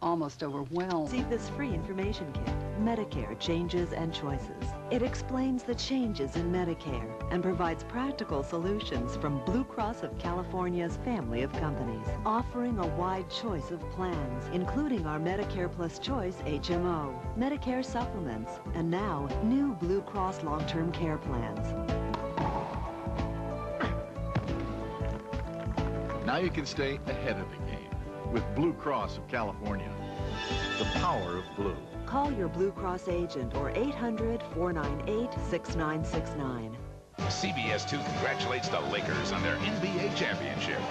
almost overwhelmed. See this free information kit, Medicare Changes and Choices. It explains the changes in Medicare and provides practical solutions from Blue Cross of California's family of companies, offering a wide choice of plans, including our Medicare Plus Choice HMO, Medicare supplements, and now new Blue Cross long-term care plans. Now you can stay ahead of the game with Blue Cross of California. The power of blue. Call your Blue Cross agent or 800-498-6969. CBS 2 congratulates the Lakers on their NBA championship.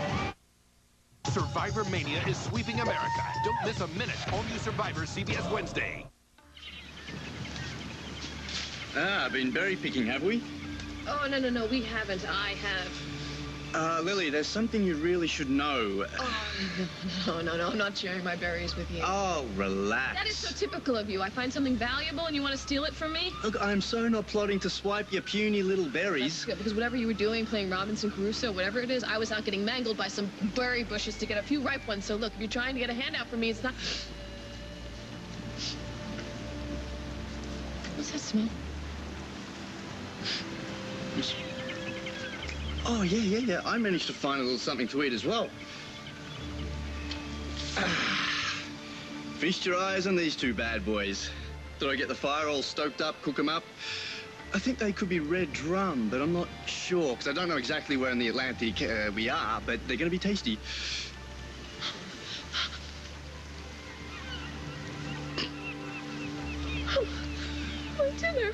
Survivor Mania is sweeping America. Don't miss a minute. All new Survivor CBS Wednesday. Been berry picking, have we? Oh, no, we haven't. I have. Lily, there's something you really should know. Oh, no, I'm not sharing my berries with you. Oh, relax. That is so typical of you. I find something valuable and you want to steal it from me? Look, I'm so not plotting to swipe your puny little berries. That's good, because whatever you were doing, playing Robinson Crusoe, whatever it is, I was out getting mangled by some berry bushes to get a few ripe ones. So look, if you're trying to get a handout from me, it's not... What's that smell? Oh, yeah. I managed to find a little something to eat as well. Feast your eyes on these two bad boys. Thought I'd get the fire all stoked up, cook them up. I think they could be red drum, but I'm not sure, because I don't know exactly where in the Atlantic we are, but they're going to be tasty. My dinner.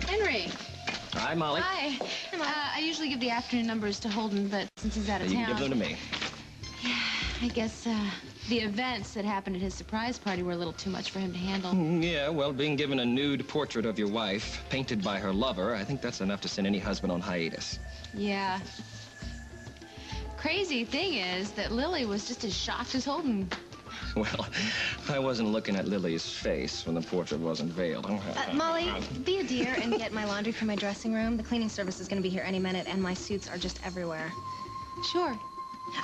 Henry. Hi, Molly. Hi. I usually give the afternoon numbers to Holden, but since he's out of town... You can give them to me. Yeah, I guess the events that happened at his surprise party were a little too much for him to handle. Yeah, well, being given a nude portrait of your wife, painted by her lover, I think that's enough to send any husband on hiatus. Yeah. Crazy thing is that Lily was just as shocked as Holden. Well, I wasn't looking at Lily's face when the portrait wasn't veiled. Molly, be a dear and get my laundry from my dressing room. The cleaning service is going to be here any minute, and my suits are just everywhere. Sure.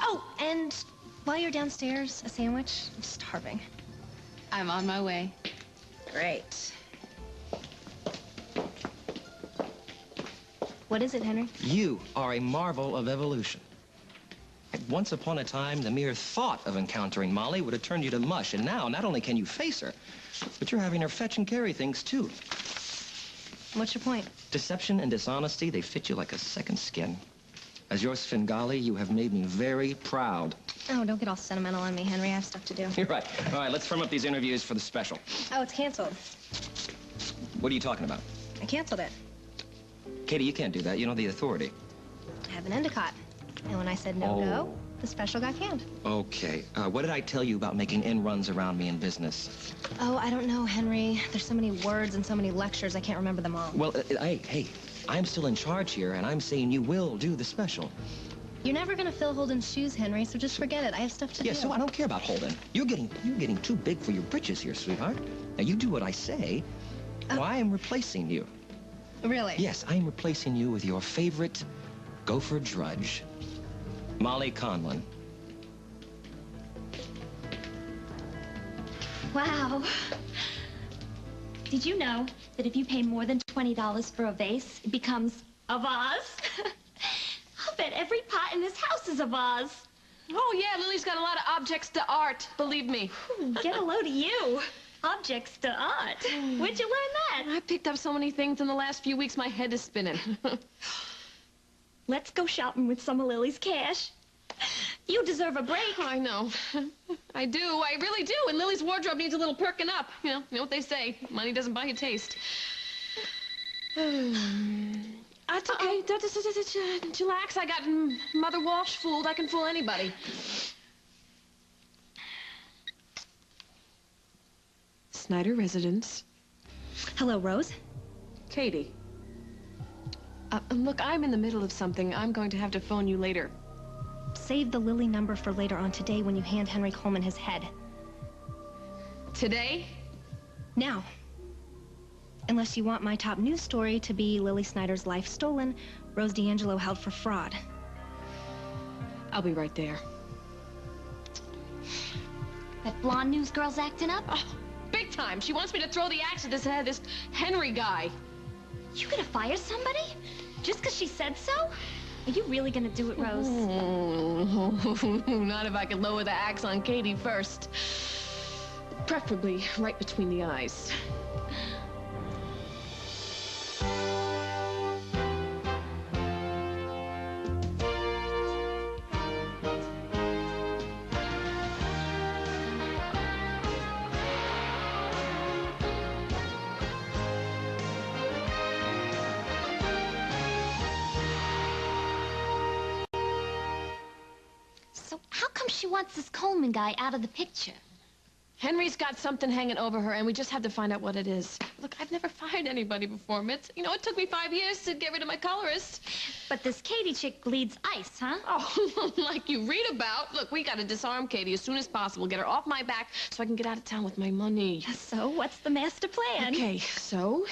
Oh, and while you're downstairs, a sandwich? I'm starving. I'm on my way. Great. What is it, Henry? You are a marvel of evolution. Once upon a time, the mere thought of encountering Molly would have turned you to mush, and now, not only can you face her, but you're having her fetch and carry things, too. What's your point? Deception and dishonesty, they fit you like a second skin. As your Svengali, you have made me very proud. Oh, don't get all sentimental on me, Henry. I have stuff to do. You're right. All right, let's firm up these interviews for the special. Oh, it's canceled. What are you talking about? I canceled it. Katie, you can't do that. You know the authority. I have an endicott. And when I said no go, the special got canned. Okay. What did I tell you about making end runs around me in business? Oh, I don't know, Henry. There's so many words and so many lectures, I can't remember them all. Well, hey, I'm still in charge here, and I'm saying you will do the special. You're never going to fill Holden's shoes, Henry, so just forget it. I have stuff to do. Yeah, so I don't care about Holden. You're getting too big for your britches here, sweetheart. Now, you do what I say, or I am replacing you. Really? Yes, I am replacing you with your favorite gopher drudge, Molly Conlon. Wow. Did you know that if you pay more than $20 for a vase, it becomes a vase? I'll bet every pot in this house is a vase. Oh, yeah, Lily's got a lot of objects to art, believe me. Get a load of you. Objects to art. Where'd you learn that? I picked up so many things in the last few weeks, my head is spinning. Let's go shopping with some of Lily's cash. You deserve a break. Oh, I know. I do. I really do. And Lily's wardrobe needs a little perking up. You know what they say. Money doesn't buy you taste. That's okay. Relax. I got Mother Walsh fooled. I can fool anybody. Snyder Residence. Hello, Rose. Katie. Look, I'm in the middle of something. I'm going to have to phone you later. Save the Lily number for later on today when you hand Henry Coleman his head. Today? Now. Unless you want my top news story to be Lily Snyder's life stolen, Rose D'Angelo held for fraud. I'll be right there. That blonde news girl's acting up? Oh, big time. She wants me to throw the axe at this Henry guy. You gonna fire somebody? Just because she said so? Are you really gonna do it, Rose? Not if I can lower the axe on Katie first. Preferably right between the eyes. So how come she wants this Coleman guy out of the picture? Henry's got something hanging over her, and we just have to find out what it is. Look, I've never fired anybody before, Mitz. You know, it took me 5 years to get rid of my colorist. But this Katie chick bleeds ice, huh? Oh, like you read about. Look, we gotta disarm Katie as soon as possible, get her off my back so I can get out of town with my money. So what's the master plan? Okay, so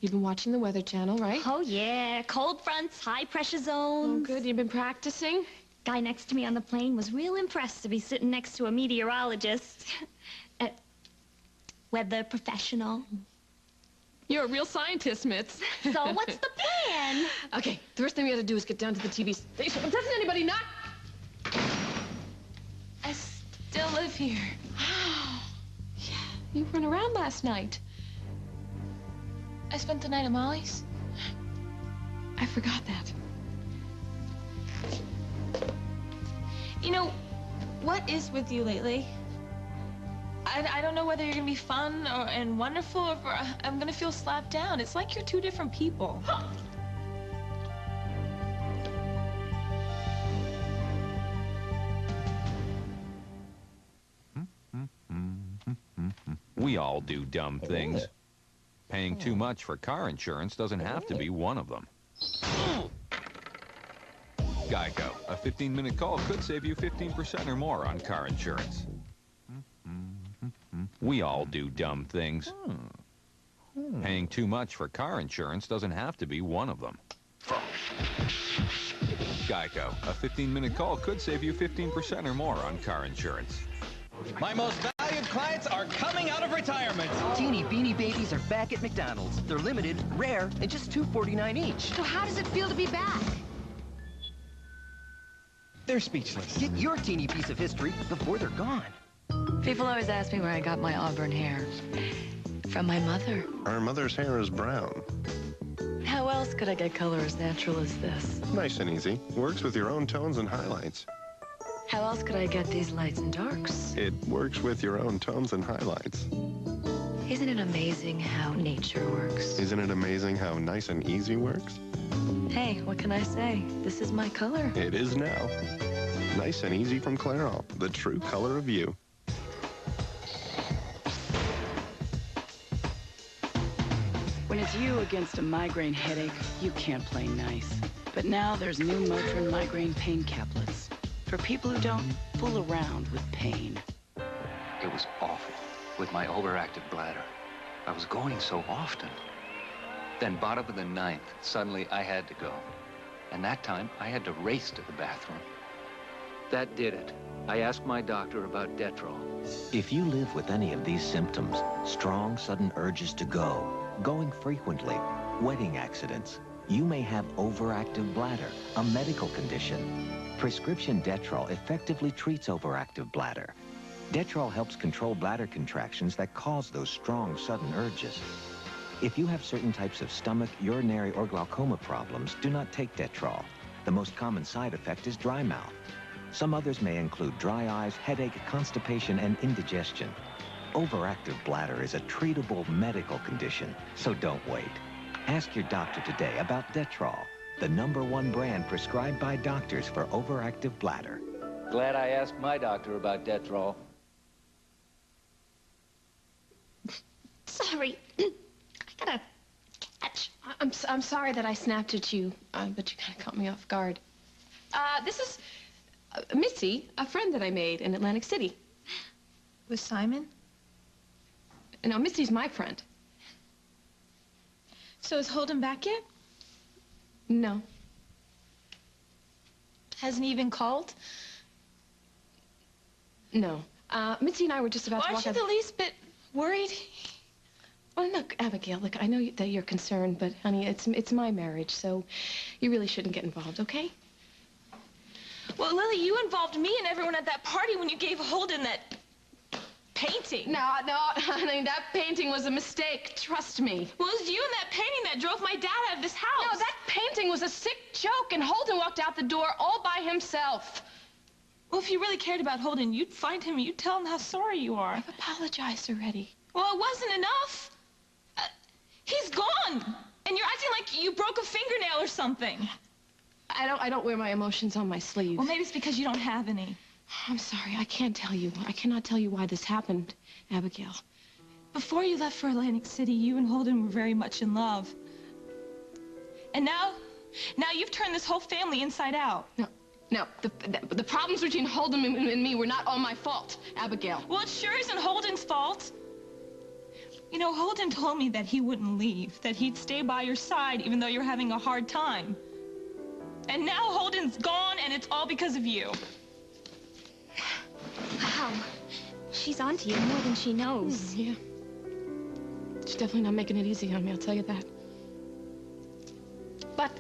you've been watching the Weather Channel, right? Oh, yeah. Cold fronts, high pressure zones. Oh, good. You've been practicing? Guy next to me on the plane was real impressed to be sitting next to a meteorologist. Weather professional. You're a real scientist, Mitz. So what's the plan? Okay, the first thing we gotta do is get down to the TV station. Doesn't anybody knock? I still live here. Yeah, you weren't around last night. I spent the night at Molly's. I forgot that. You know, what is with you lately? I don't know whether you're gonna be fun and wonderful or if I'm gonna feel slapped down. It's like you're two different people. We all do dumb things. Paying too much for car insurance doesn't have to be one of them. Geico, a 15-minute call could save you 15% or more on car insurance. We all do dumb things. Paying too much for car insurance doesn't have to be one of them. Geico, a 15-minute call could save you 15% or more on car insurance. My most valued clients are coming out of retirement. Teeny Beanie Babies are back at McDonald's. They're limited, rare, and just $2.49 each. So how does it feel to be back? They're speechless. Get your teeny piece of history before they're gone. People always ask me where I got my auburn hair. From my mother. Our mother's hair is brown. How else could I get color as natural as this? Nice and easy. Works with your own tones and highlights. How else could I get these lights and darks? It works with your own tones and highlights. Isn't it amazing how nature works? Isn't it amazing how nice and easy works? Hey, what can I say? This is my color. It is now. Nice and easy from Clairol, the true color of you. When it's you against a migraine headache, you can't play nice. But now there's new Motrin migraine pain caplets for people who don't fool around with pain. It was awful with my overactive bladder. I was going so often. Then bottom of the ninth, suddenly I had to go. And that time, I had to race to the bathroom. That did it. I asked my doctor about Detrol. If you live with any of these symptoms, strong, sudden urges to go, going frequently, wedding accidents, you may have overactive bladder, a medical condition. Prescription Detrol effectively treats overactive bladder. Detrol helps control bladder contractions that cause those strong, sudden urges. If you have certain types of stomach, urinary, or glaucoma problems, do not take Detrol. The most common side effect is dry mouth. Some others may include dry eyes, headache, constipation, and indigestion. Overactive bladder is a treatable medical condition, so don't wait. Ask your doctor today about Detrol, the #1 brand prescribed by doctors for overactive bladder. Glad I asked my doctor about Detrol. Sorry. I gotta catch. I'm sorry that I snapped at you, but you kind of caught me off guard. This is Missy, a friend that I made in Atlantic City. With Simon? No, Missy's my friend. So is Holden back yet? No. Hasn't he even called? No. Mitzi and I were just about to walk out. Aren't you the least bit worried? Well, look, Abigail, look, I know that you're concerned, but, honey, it's my marriage, so you really shouldn't get involved, okay? Well, Lily, you involved me and everyone at that party when you gave Holden that painting. No, honey, that painting was a mistake. Trust me. Well, it was you and that painting that drove my dad out of this house. No, that painting was a sick joke, and Holden walked out the door all by himself. Well, if you really cared about Holden, you'd find him and you'd tell him how sorry you are. I've apologized already. Well, it wasn't enough. He's gone, and you're acting like you broke a fingernail or something. I don't wear my emotions on my sleeve. Well, maybe it's because you don't have any. I'm sorry, I can't tell you. I cannot tell you why this happened, Abigail. Before you left for Atlantic City, you and Holden were very much in love. And now you've turned this whole family inside out. No, the problems between Holden and me were not all my fault, Abigail. Well, it sure isn't Holden's fault. You know, Holden told me that he wouldn't leave, that he'd stay by your side even though you're having a hard time. And now Holden's gone, and it's all because of you. Wow. She's onto you more than she knows. Yeah. She's definitely not making it easy on me, I'll tell you that. But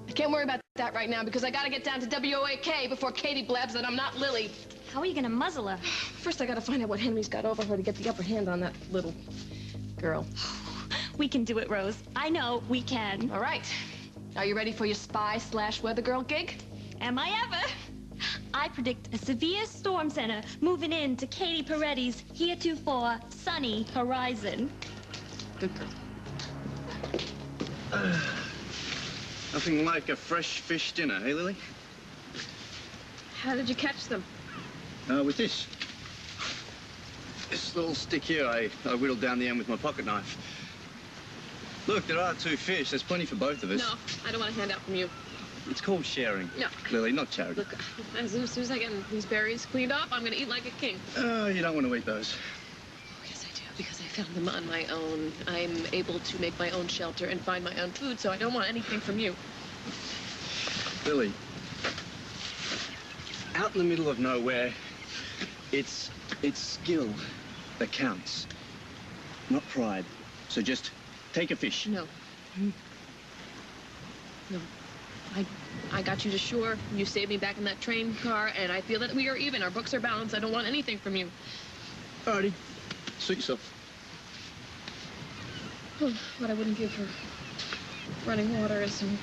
I can't worry about that right now because I gotta get down to WOAK before Katie blabs that I'm not Lily. How are you gonna muzzle her? First, I gotta find out what Henry's got over her to get the upper hand on that little girl. We can do it, Rose. I know we can. All right. Are you ready for your spy/weather girl gig? Am I ever? I predict a severe storm center moving in to Katie Peretti's heretofore sunny horizon. Good girl. Nothing like a fresh fish dinner, hey, Lily? How did you catch them? With this. This little stick here, I whittled down the end with my pocket knife. Look, there are 2 fish. There's plenty for both of us. No, I don't want a handout from you. It's called sharing. No. Lily, not charity. Look, as soon as I get these berries cleaned up, I'm gonna eat like a king. Oh, you don't want to eat those. Oh, yes, I do, because I found them on my own. I'm able to make my own shelter and find my own food, so I don't want anything from you. Lily, out in the middle of nowhere, it's skill that counts, not pride. So just take a fish. No. No. I got you to shore. You saved me back in that train car, and I feel that we are even. Our books are balanced. I don't want anything from you. Alrighty. Suit yourself. Oh, what I wouldn't give for running water is some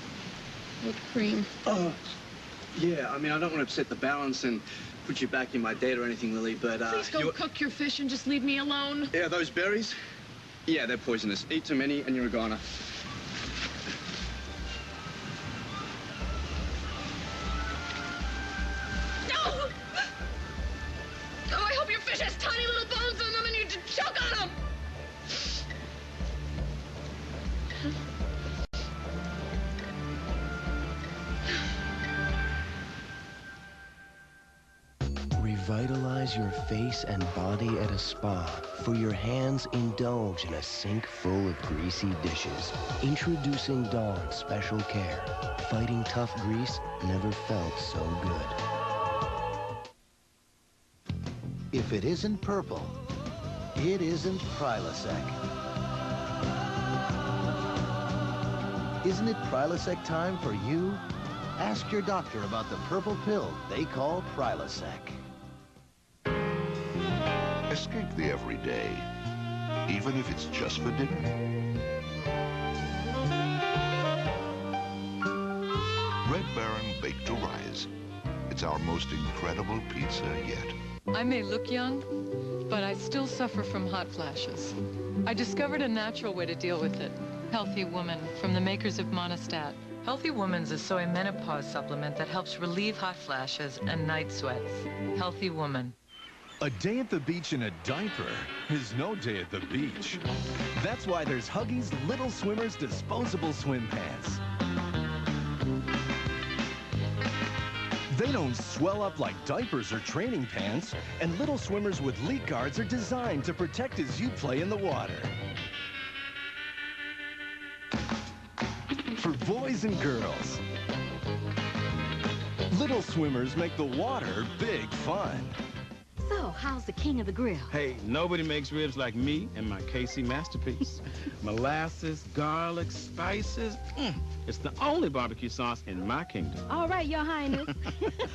whipped cream. Oh, yeah. I mean, I don't want to upset the balance and put you back in my date or anything, Lily, but please go cook your fish and just leave me alone. Yeah, those berries? Yeah, they're poisonous. Eat too many and you're a goner. No! Oh, I hope your fish has tiny little bones in them and you choke on them! Revitalize your face and body at a spa. For your hands, indulge in a sink full of greasy dishes. Introducing Dawn Special Care. Fighting tough grease never felt so good. If it isn't purple, it isn't Prilosec. Isn't it Prilosec time for you? Ask your doctor about the purple pill they call Prilosec. Escape the everyday, even if it's just for dinner. Red Baron Baked to Rise. It's our most incredible pizza yet. I may look young, but I still suffer from hot flashes. I discovered a natural way to deal with it. Healthy Woman, from the makers of Monistat. Healthy Woman's a soy menopause supplement that helps relieve hot flashes and night sweats. Healthy Woman. A day at the beach in a diaper is no day at the beach. That's why there's Huggies Little Swimmers disposable swim pants. They don't swell up like diapers or training pants, and Little Swimmers with leak guards are designed to protect as you play in the water. for boys and girls. Little swimmers make the water big fun. So, how's the king of the grill? Hey, nobody makes ribs like me and my KC masterpiece. Molasses, garlic, spices. It's the only barbecue sauce in my kingdom. All right, Your Highness.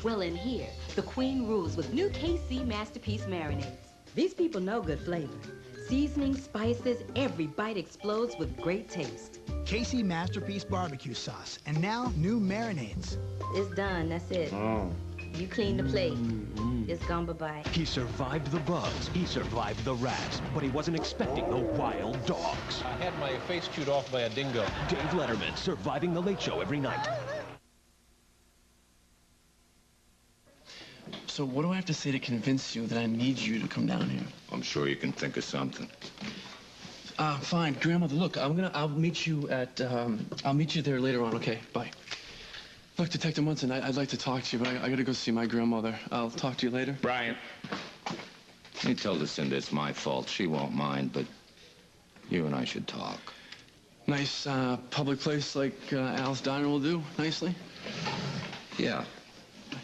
Well, in here, the queen rules with new KC masterpiece marinades. These people know good flavor. Seasoning, spices, every bite explodes with great taste. KC Masterpiece Barbecue Sauce, and now new marinades. It's done, that's it. Oh. You clean the plate. It's gone bye-bye. He survived the bugs, he survived the rats, but he wasn't expecting the wild dogs. I had my face chewed off by a dingo. Dave Letterman, surviving the Late Show every night. So what do I have to say to convince you that I need you to come down here? I'm sure you can think of something. Fine, grandmother. Look, I'll meet you there later on. Okay, bye. Look, Detective Munson, I'd like to talk to you, but I gotta go see my grandmother. I'll talk to you later. Brian, you tell Lucinda it's my fault. She won't mind, but you and I should talk. Nice public place like Al's Diner will do nicely. Yeah.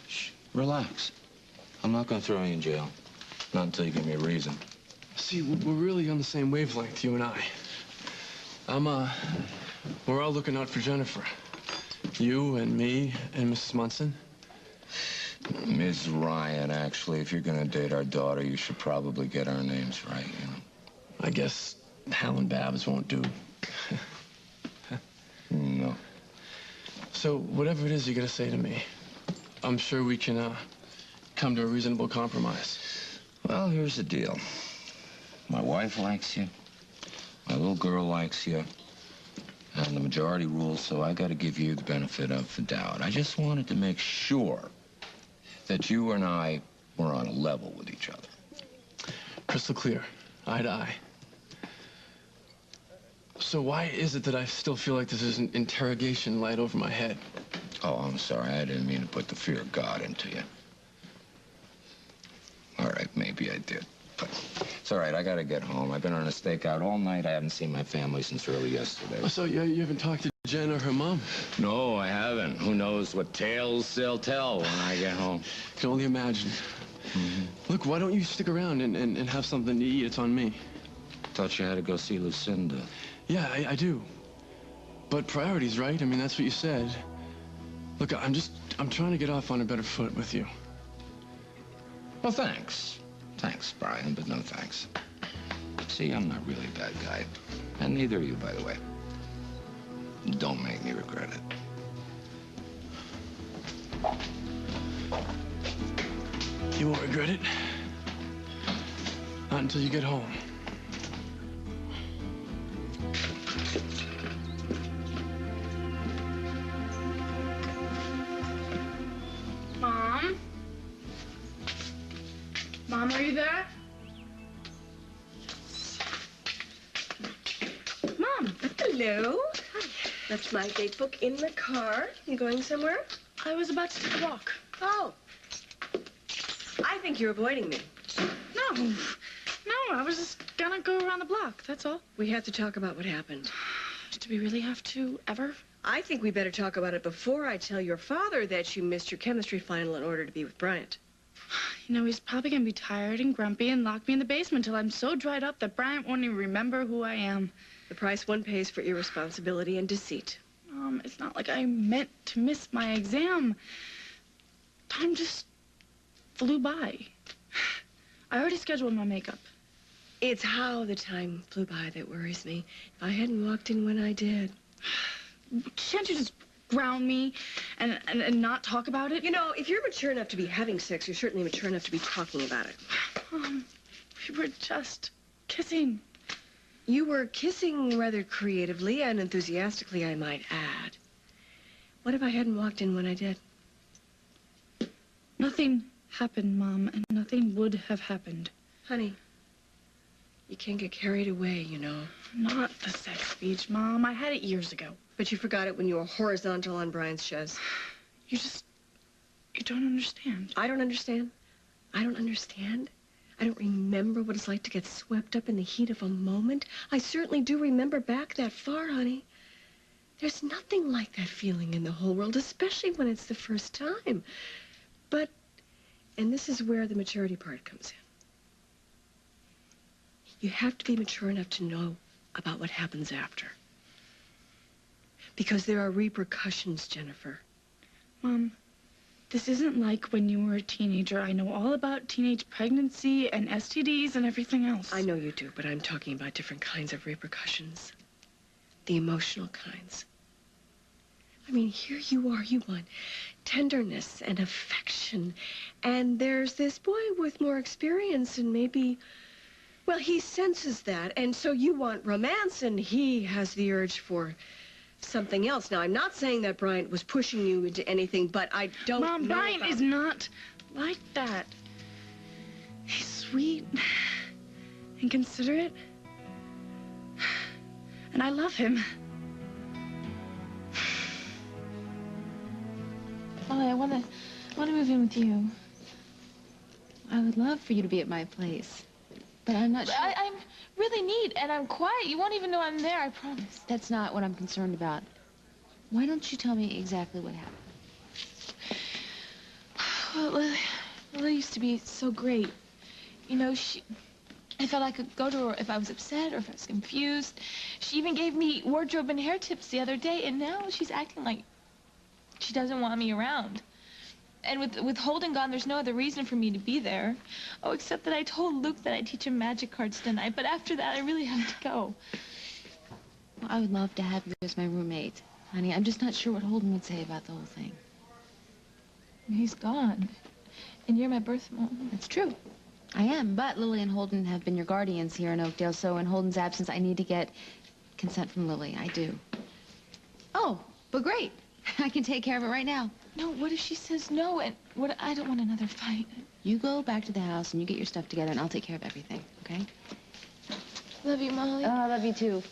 Shh, relax. I'm not gonna throw you in jail. Not until you give me a reason. See, we're really on the same wavelength, you and I. We're all looking out for Jennifer. You and me and Mrs. Munson. Ms. Ryan, actually, if you're gonna date our daughter, you should probably get our names right, you know? I guess Hal and Babs won't do. No. So, whatever it is you're gonna say to me, I'm sure we can, come to a reasonable compromise. Well, here's the deal. My wife likes you. My little girl likes you. And the majority rules, so I got to give you the benefit of the doubt. I just wanted to make sure that you and I were on a level with each other. Crystal clear, eye to eye. So why is it that I still feel like this is an interrogation light over my head? Oh, I'm sorry. I didn't mean to put the fear of God into you. All right, maybe I did. But it's all right. I got to get home. I've been on a stakeout all night. I haven't seen my family since early yesterday. Oh, so you haven't talked to Jen or her mom? No, I haven't. Who knows what tales they'll tell when I get home. I can only imagine. Look, why don't you stick around and have something to eat? It's on me. Thought you had to go see Lucinda. Yeah, I do. But priorities, right? I mean, that's what you said. Look, I'm trying to get off on a better foot with you. Well, thanks. Thanks, Brian, but no thanks. See, I'm not really a bad guy. And neither are you, by the way. Don't make me regret it. You won't regret it. Not until you get home. Mom? Mom, are you there? Mom. Hello. Hi. Left my date book in the car. You going somewhere? I was about to take a walk. Oh. I think you're avoiding me. No, I was just gonna go around the block, that's all. We have to talk about what happened. Do we really have to, ever? I think we better talk about it before I tell your father that you missed your chemistry final in order to be with Bryant. You know, he's probably gonna be tired and grumpy and lock me in the basement till I'm so dried up that Bryant won't even remember who I am. The price one pays for irresponsibility and deceit. It's not like I meant to miss my exam. Time just flew by. I already scheduled my makeup. It's how the time flew by that worries me. If I hadn't walked in when I did. Can't you just ground me and not talk about it? You know, if you're mature enough to be having sex, you're certainly mature enough to be talking about it. We were just kissing. You were kissing rather creatively and enthusiastically, I might add. What if I hadn't walked in when I did? Nothing happened, Mom, and nothing would have happened. Honey, you can't get carried away, you know. Not the sex speech, Mom. I had it years ago. But you forgot it when you were horizontal on Brian's chaise. You don't understand. I don't understand. I don't understand. I don't remember what it's like to get swept up in the heat of a moment. I certainly do remember back that far, honey. There's nothing like that feeling in the whole world, especially when it's the first time. But, and this is where the maturity part comes in. You have to be mature enough to know about what happens after. Because there are repercussions, Jennifer. Mom, this isn't like when you were a teenager. I know all about teenage pregnancy and STDs and everything else. I know you do, but I'm talking about different kinds of repercussions. The emotional kinds. I mean, here you are, you want tenderness and affection. And there's this boy with more experience and maybe, well, he senses that. And so you want romance and he has the urge for something else. Now, I'm not saying that Bryant was pushing you into anything, but I don't know. Mom, Bryant is not like that. He's sweet and considerate. And I love him. Molly, I want to move in with you. I would love for you to be at my place, but I'm not sure. I'm really neat, and I'm quiet. You won't even know I'm there, I promise. That's not what I'm concerned about. Why don't you tell me exactly what happened? Well, Lily used to be so great. You know, I felt I could go to her if I was upset or if I was confused. She even gave me wardrobe and hair tips the other day, and now she's acting like she doesn't want me around. And with Holden gone, there's no other reason for me to be there. Oh, except that I told Luke that I'd teach him magic cards tonight, but after that, I really have to go. Well, I would love to have you as my roommate. Honey, I'm just not sure what Holden would say about the whole thing. He's gone. And you're my birth mom. That's true. I am, but Lily and Holden have been your guardians here in Oakdale, so in Holden's absence, I need to get consent from Lily. I do. Oh, but great. I can take care of it right now. No, what if she says no? And what? I don't want another fight. You go back to the house and you get your stuff together, and I'll take care of everything, okay? Love you, Molly. Oh, I love you, too.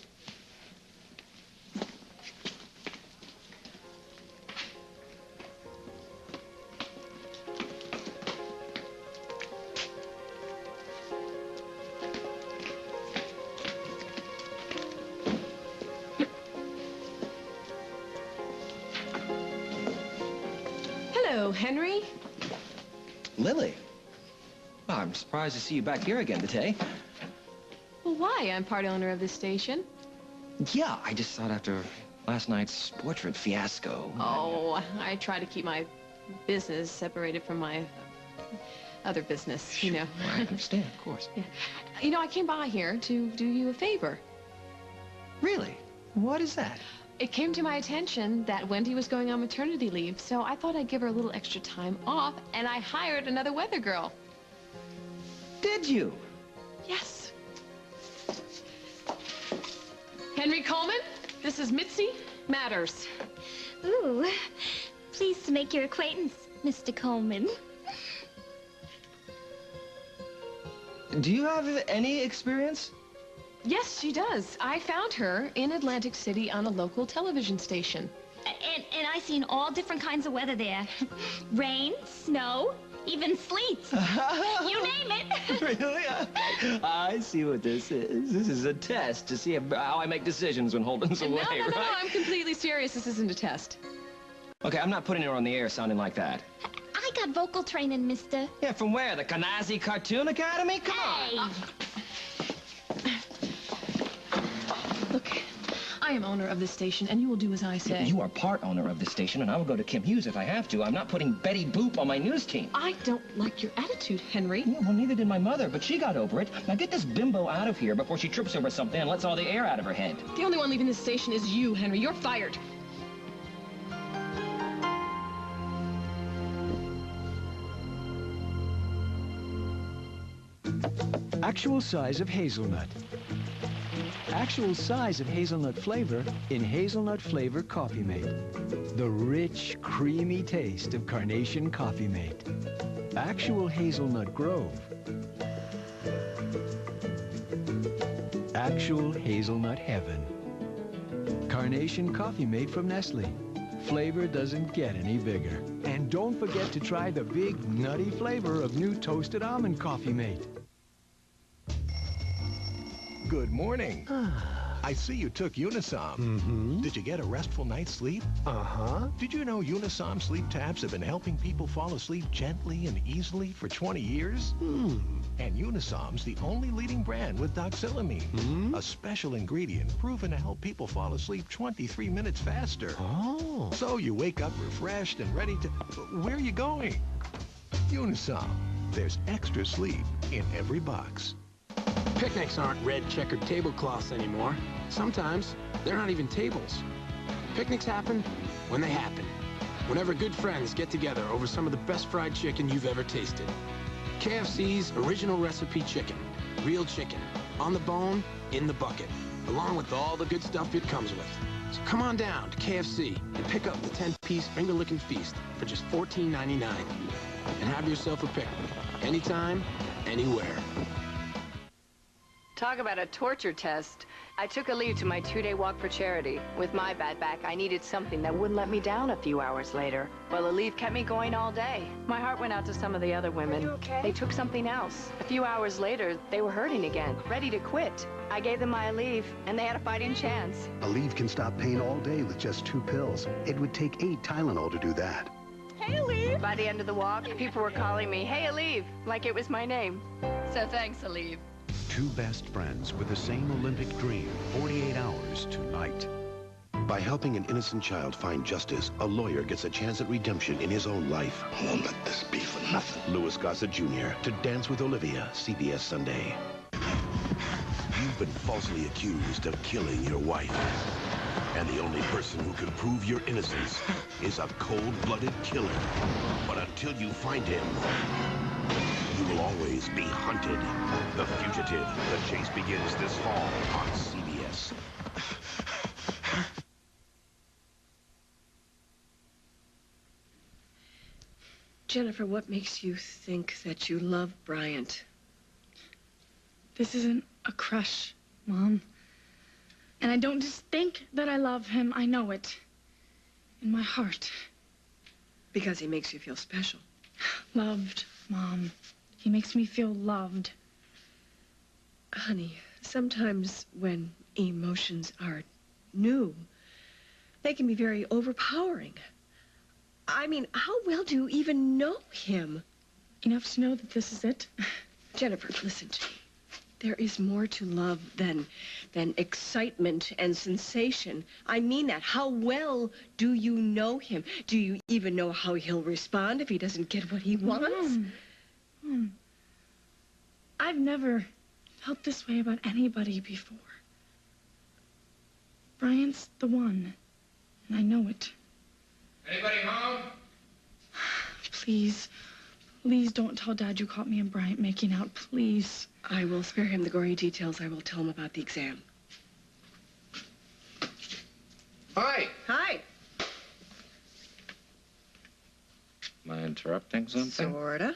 Hello, Henry. Lily. Well, I'm surprised to see you back here again today. Well, why? I'm part owner of this station. Yeah, I just thought after last night's portrait fiasco. Oh, I try to keep my business separated from my other business, you know. I understand, of course. Yeah. You know, I came by here to do you a favor. Really? What is that? It came to my attention that Wendy was going on maternity leave, so I thought I'd give her a little extra time off, and I hired another weather girl. Did you? Yes. Henry Coleman, this is Mitzi Matters. Ooh, pleased to make your acquaintance, Mr. Coleman. Do you have any experience? Yes, she does. I found her in Atlantic City on a local television station. And I seen all different kinds of weather there. Rain, snow, even sleet. You name it. Really? I see what this is. This is a test to see how I make decisions when Holden's away, No, right? I'm completely serious. This isn't a test. Okay, I'm not putting her on the air sounding like that. I got vocal training, mister. Yeah, from where? The Kanazi Cartoon Academy? Come on. Look, I am owner of this station, and you will do as I say. You are part owner of this station, and I will go to Kim Hughes if I have to. I'm not putting Betty Boop on my news team. I don't like your attitude, Henry. Yeah, well, neither did my mother, but she got over it. Now get this bimbo out of here before she trips over something and lets all the air out of her head. The only one leaving this station is you, Henry. You're fired. Actual size of hazelnut. Actual size of hazelnut flavor in Hazelnut Flavor Coffee Mate. The rich, creamy taste of Carnation Coffee Mate. Actual Hazelnut Grove. Actual Hazelnut Heaven. Carnation Coffee Mate from Nestle. Flavor doesn't get any bigger. And don't forget to try the big, nutty flavor of new Toasted Almond Coffee Mate. Good morning. I see you took Unisom. Mm-hmm. Did you get a restful night's sleep? Uh-huh. Did you know Unisom sleep tabs have been helping people fall asleep gently and easily for 20 years? And Unisom's the only leading brand with doxylamine, a special ingredient proven to help people fall asleep 23 minutes faster. Oh. So you wake up refreshed and ready to... Where are you going? Unisom. There's extra sleep in every box. Picnics aren't red checkered tablecloths anymore. Sometimes they're not even tables. Picnics happen when they happen. Whenever good friends get together over some of the best fried chicken you've ever tasted. KFC's original recipe chicken. Real chicken. On the bone, in the bucket. Along with all the good stuff it comes with. So come on down to KFC and pick up the 10-piece finger-licking feast for just $14.99. And have yourself a picnic. Anytime, anywhere. Talk about a torture test. I took a leave to my 2-day walk for charity. With my bad back, I needed something that wouldn't let me down a few hours later. Well, the leave kept me going all day. My heart went out to some of the other women. Are you okay? They took something else. A few hours later, they were hurting again, ready to quit. I gave them my leave, and they had a fighting chance. Aleve can stop pain all day with just 2 pills. It would take 8 Tylenol to do that. Hey, Aleve! By the end of the walk, people were calling me, Hey, Aleve, like it was my name. So thanks, Aleve. 2 best friends with the same Olympic dream, 48 hours tonight. By helping an innocent child find justice, a lawyer gets a chance at redemption in his own life. I won't let this be for nothing. Louis Gossett Jr. to Dance with Olivia, CBS Sunday. You've been falsely accused of killing your wife. And the only person who can prove your innocence is a cold-blooded killer. But until you find him, you will always be hunted. The Fugitive. The chase begins this fall on CBS. Jennifer, what makes you think that you love Bryant? This isn't a crush, Mom. And I don't just think that I love him. I know it. In my heart. Because he makes you feel special. Loved, Mom. He makes me feel loved. Honey, sometimes when emotions are new, they can be very overpowering. I mean, how well do you even know him? Enough to know that this is it. Jennifer, listen to me. There is more to love than excitement and sensation. I mean that. How well do you know him? Do you even know how he'll respond if he doesn't get what he wants? I've never felt this way about anybody before. Bryant's the one, and I know it. Anybody home? Please, please don't tell Dad you caught me and Bryant making out, please. I will spare him the gory details. I will tell him about the exam. Hi. Hi. Am I interrupting something? Sorta.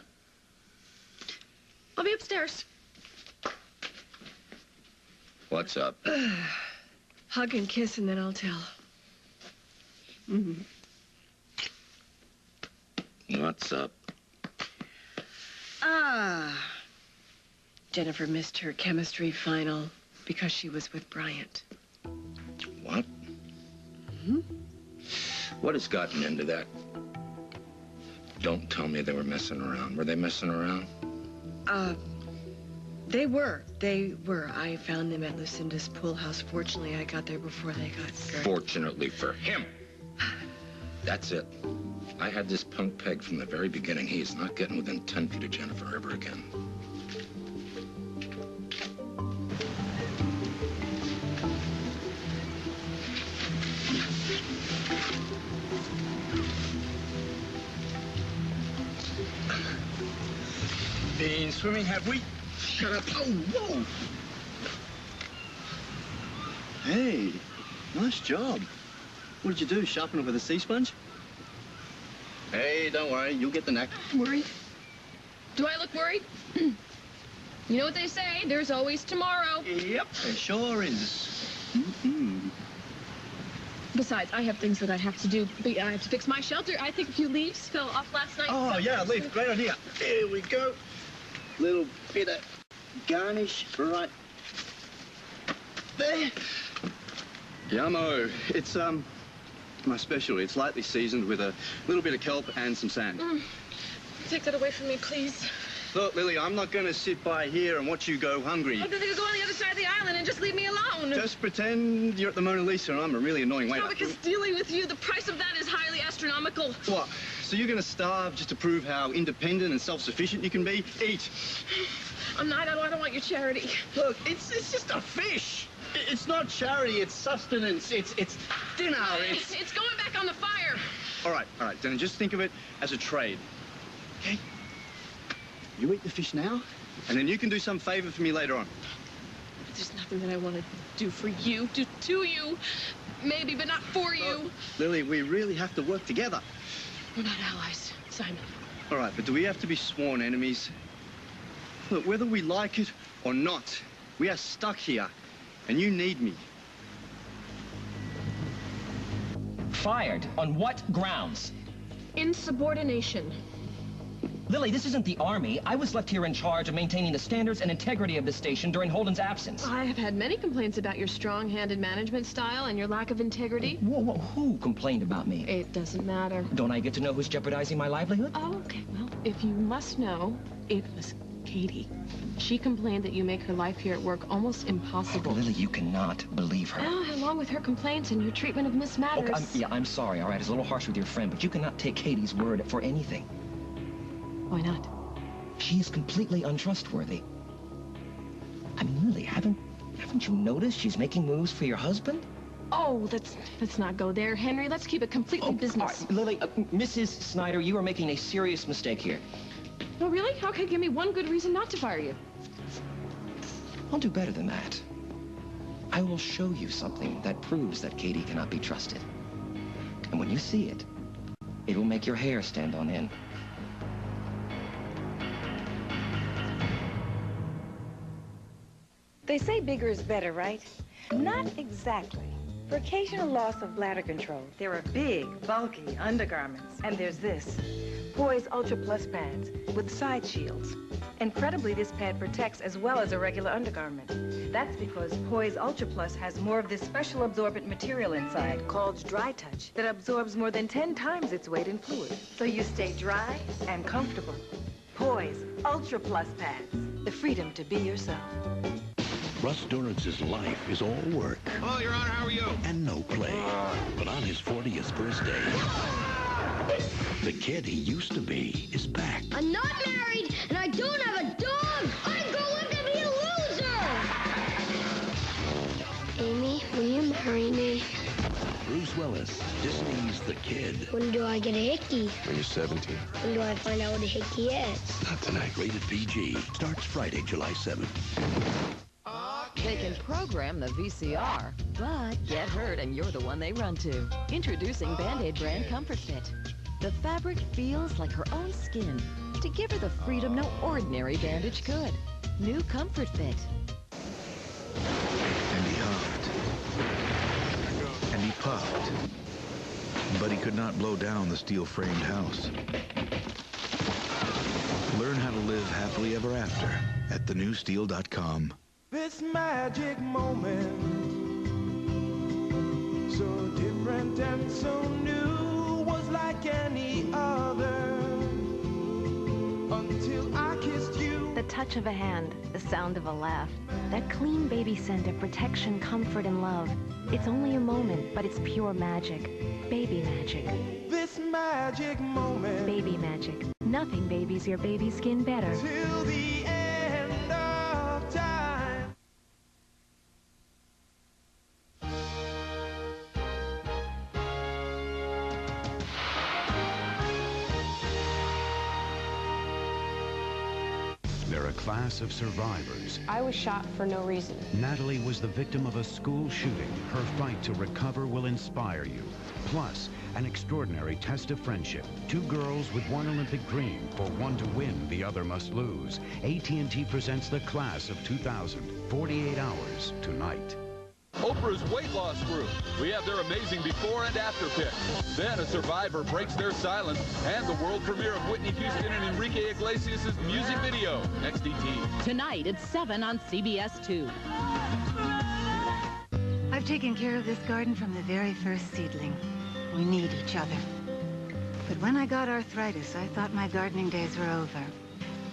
I'll be upstairs. What's up? Hug and kiss, and then I'll tell. What's up? Jennifer missed her chemistry final because she was with Bryant. What? What has gotten into that? Don't tell me they were messing around. Were they messing around? They were. I found them at Lucinda's pool house. Fortunately, I got there before they got started. Fortunately for him. That's it. I had this punk pegged from the very beginning. He is not getting within 10 feet of Jennifer ever again. Been swimming, have we? Shut up. Oh, whoa. Hey, nice job. What did you do, sharpen it with a sea sponge? Hey, don't worry, you'll get the knack. Worried? Do I look worried? You know what they say, there's always tomorrow. Yep, there sure is. Besides, I have things that I have to do. I have to fix my shelter. I think a few leaves fell off last night. Oh, yeah, leaf, great idea. Here we go. Little bit of garnish right there. Yummo. It's, my specialty. It's lightly seasoned with a little bit of kelp and some sand. Take that away from me, please. Look, Lily, I'm not going to sit by here and watch you go hungry. Oh, then you go on the other side of the island and just leave me alone. Just pretend you're at the Mona Lisa and I'm a really annoying waiter. No, because dealing with you, the price of that is highly astronomical. What? So you're going to starve just to prove how independent and self-sufficient you can be? Eat. I'm not. I don't want your charity. Look, it's just a fish. It's not charity. It's sustenance. It's dinner. It's going back on the fire. All right. Then just think of it as a trade. Okay? You eat the fish now, and then you can do some favor for me later on. There's nothing that I want to do for you, do to you. Maybe, but not for you. Lily, we really have to work together. We're not allies, Simon. All right, but do we have to be sworn enemies? Look, whether we like it or not, we are stuck here, and you need me. Fired? On what grounds? Insubordination. Lily, this isn't the Army. I was left here in charge of maintaining the standards and integrity of the station during Holden's absence. I have had many complaints about your strong-handed management style and your lack of integrity. Whoa, who complained about me? It doesn't matter. Don't I get to know who's jeopardizing my livelihood? Oh, okay. Well, if you must know, it was Katie. She complained that you make her life here at work almost impossible. Lily, you cannot believe her. Well, along with her complaints and your treatment of Miss Matters. Okay, I'm sorry, all right? It's a little harsh with your friend, but you cannot take Katie's word for anything. Why not? She's completely untrustworthy. I mean, Lily, haven't you noticed she's making moves for your husband? Oh, let's not go there, Henry. Let's keep it completely business. Right, Lily, Mrs. Snyder, you are making a serious mistake here. No, really? Okay, give me one good reason not to fire you. I'll do better than that. I will show you something that proves that Katie cannot be trusted. And when you see it, it will make your hair stand on end. They say bigger is better, right? Not exactly. For occasional loss of bladder control, there are big, bulky undergarments. And there's this, Poise Ultra Plus pads with side shields. Incredibly, this pad protects as well as a regular undergarment. That's because Poise Ultra Plus has more of this special absorbent material inside called Dry Touch that absorbs more than 10 times its weight in fluid. So you stay dry and comfortable. Poise Ultra Plus pads, the freedom to be yourself. Russ Durance's life is all work. Hello, Your Honor, how are you? And no play. But on his 40th birthday, the kid he used to be is back. I'm not married, and I don't have a dog. I grow up to be a loser. Amy, will you marry me? Bruce Willis, Disney's The Kid. When do I get a hickey? When you're 17. When do I find out what a hickey is? Not tonight. Rated PG. Starts Friday, July 7th. They can program the VCR, but get hurt and you're the one they run to. Introducing Band-Aid brand Comfort Fit. The fabric feels like her own skin to give her the freedom no ordinary bandage could. New Comfort Fit. And he huffed. And he puffed. But he could not blow down the steel-framed house. Learn how to live happily ever after at thenewsteel.com. This magic moment, so different and so new, was like any other until I kissed you. The touch of a hand, the sound of a laugh, that clean baby scent of protection, comfort, and love. It's only a moment, but it's pure magic. Baby magic. This magic moment. Baby magic. Nothing babies your baby's skin better. Till the end of time. They're a class of survivors. I was shot for no reason. Natalie was the victim of a school shooting. Her fight to recover will inspire you. Plus, an extraordinary test of friendship. Two girls with one Olympic dream. For one to win, the other must lose. AT&T presents the class of 2000. 48 hours tonight. Oprah's Weight Loss Group. We have their amazing before and after pics. Then a survivor breaks their silence, and the world premiere of Whitney Houston and Enrique Iglesias' music video. Next ET. Tonight at 7 on CBS 2. I I've taken care of this garden from the very first seedling. We need each other. But when I got arthritis, I thought my gardening days were over.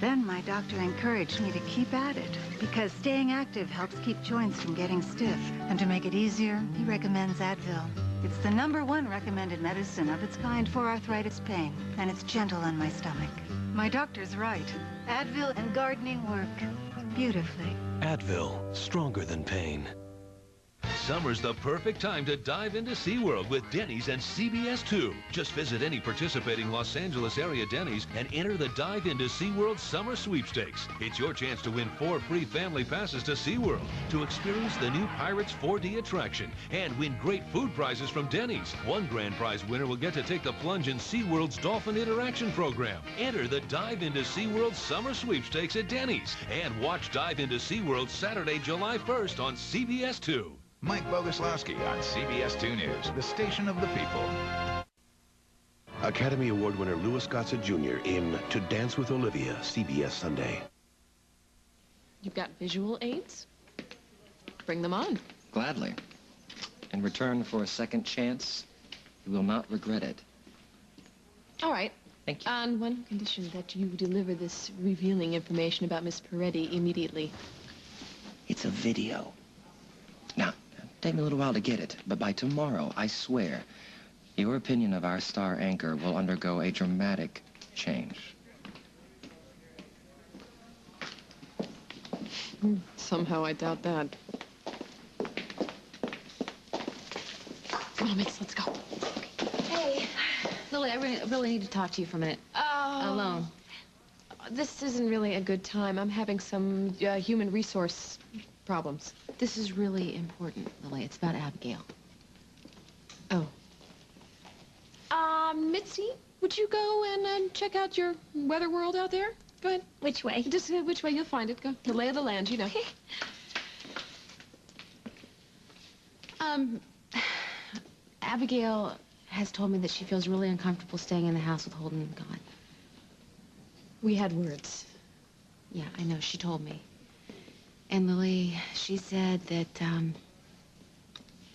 Then my doctor encouraged me to keep at it, because staying active helps keep joints from getting stiff. And to make it easier, he recommends Advil. It's the #1 recommended medicine of its kind for arthritis pain, and it's gentle on my stomach. My doctor's right. Advil and gardening work beautifully. Advil, stronger than pain. Summer's the perfect time to dive into SeaWorld with Denny's and CBS 2. Just visit any participating Los Angeles area Denny's and enter the Dive into SeaWorld Summer Sweepstakes. It's your chance to win 4 free family passes to SeaWorld to experience the new Pirates 4D attraction and win great food prizes from Denny's. One grand prize winner will get to take the plunge in SeaWorld's Dolphin Interaction program. Enter the Dive into SeaWorld Summer Sweepstakes at Denny's and watch Dive into SeaWorld Saturday, July 1st on CBS 2. Mike Boguslawski on CBS 2 News, the station of the people. Academy Award winner Louis Gossett Jr. in To Dance with Olivia, CBS Sunday. You've got visual aids? Bring them on. Gladly. In return for a second chance, you will not regret it. All right. Thank you. On one condition, that you deliver this revealing information about Miss Peretti immediately. It's a video. Now, take me a little while to get it, but by tomorrow, I swear, your opinion of our star anchor will undergo a dramatic change. Somehow I doubt that. Come on, Miss, let's go. Hey, Lily, I really need to talk to you for a minute. Alone. This isn't really a good time. I'm having some human resource problems. This is really important, Lily. It's about Abigail. Oh. Mitzi, would you go and check out your weather world out there? Go ahead. Which way? Just which way, you'll find it. Go. The lay of the land, you know. Abigail has told me that she feels really uncomfortable staying in the house with Holden and God. We had words. Yeah, I know. She told me. And Lily, she said that,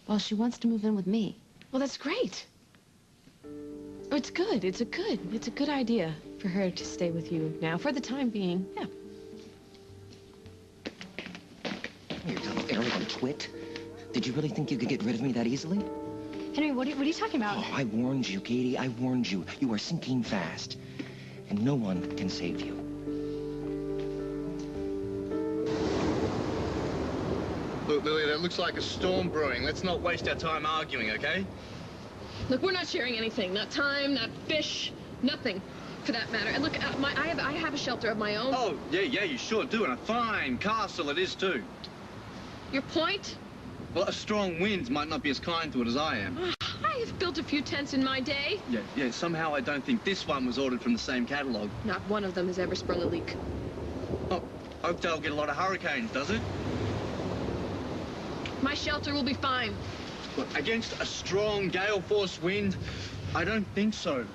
well, she wants to move in with me. Well, that's great. Oh, it's good. It's a good idea for her to stay with you now, for the time being. Yeah. You little arrogant twit. Did you really think you could get rid of me that easily? Henry, what are you talking about? Oh, I warned you, Katie. I warned you. You are sinking fast. And no one can save you. Look, Lily, that looks like a storm brewing. Let's not waste our time arguing, okay? Look, we're not sharing anything. Not time, not fish, nothing, for that matter. And look, I have a shelter of my own. Oh, yeah, you sure do. And a fine castle it is, too. Your point? Well, a strong wind might not be as kind to it as I am. I have built a few tents in my day. Yeah, somehow I don't think this one was ordered from the same catalogue. Not one of them has ever sprung a leak. Oh, Oakdale get a lot of hurricanes, does it? My shelter will be fine. Look, against a strong gale force wind, I don't think so.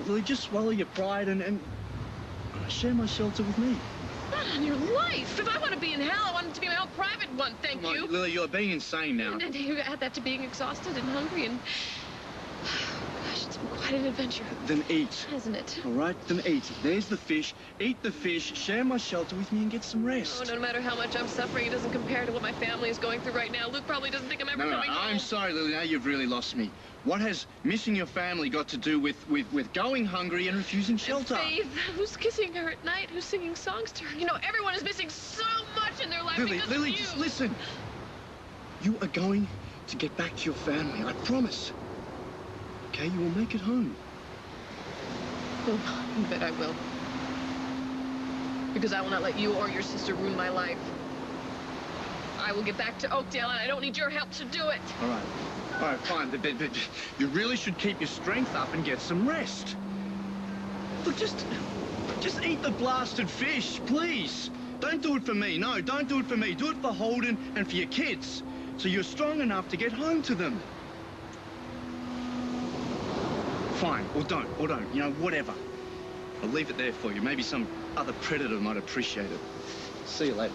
Lily, just swallow your pride and share my shelter with me. Not on your life. If I want to be in hell, I want it to be my own private one, thank you. Lily, you're being insane now. And you add that to being exhausted and hungry and... Gosh, it's been quite an adventure. Then eat. Hasn't it? All right, then eat. There's the fish. Eat the fish, share my shelter with me, and get some rest. Oh, no matter how much I'm suffering, it doesn't compare to what my family is going through right now. Luke probably doesn't think I'm ever coming home. I'm sorry, Lily. Now you've really lost me. What has missing your family got to do with going hungry and refusing shelter? Faith, who's kissing her at night? Who's singing songs to her? You know, everyone is missing so much in their life because Lily, of you. Just listen. You are going to get back to your family, I promise. Okay, you will make it home. Oh, you bet I will. Because I will not let you or your sister ruin my life. I will get back to Oakdale, and I don't need your help to do it. All right, fine. But you really should keep your strength up and get some rest. Look, just eat the blasted fish, please. Don't do it for me. No, don't do it for me. Do it for Holden and for your kids, so you're strong enough to get home to them. Fine, or don't, you know, whatever. I'll leave it there for you. Maybe some other predator might appreciate it. See you later.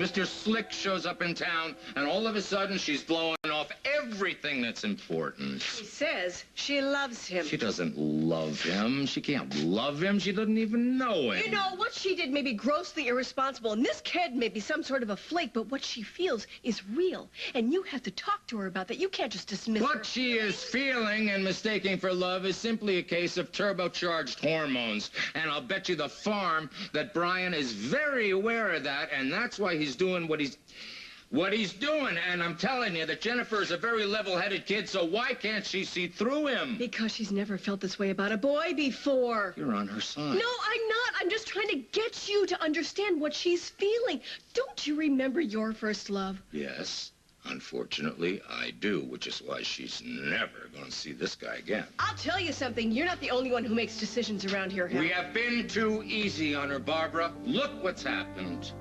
Mr. Slick shows up in town, and all of a sudden she's blowing off everything that's important. She says she loves him. She doesn't love him. She can't love him. She doesn't even know him. You know, what she did may be grossly irresponsible, and this kid may be some sort of a flake, but what she feels is real. And you have to talk to her about that. You can't just dismiss her. What she is feeling and mistaking for love is simply a case of turbocharged hormones. And I'll bet you the farm that Brian is very aware of that, and that's why he's doing what he's doing. And I'm telling you that Jennifer is a very level-headed kid, so why can't she see through him? Because she's never felt this way about a boy before. You're on her side. No, I'm not. I'm just trying to get you to understand what she's feeling. Don't you remember your first love? Yes, unfortunately, I do, which is why she's never going to see this guy again. I'll tell you something. You're not the only one who makes decisions around here, Hal. We have been too easy on her, Barbara. Look what's happened.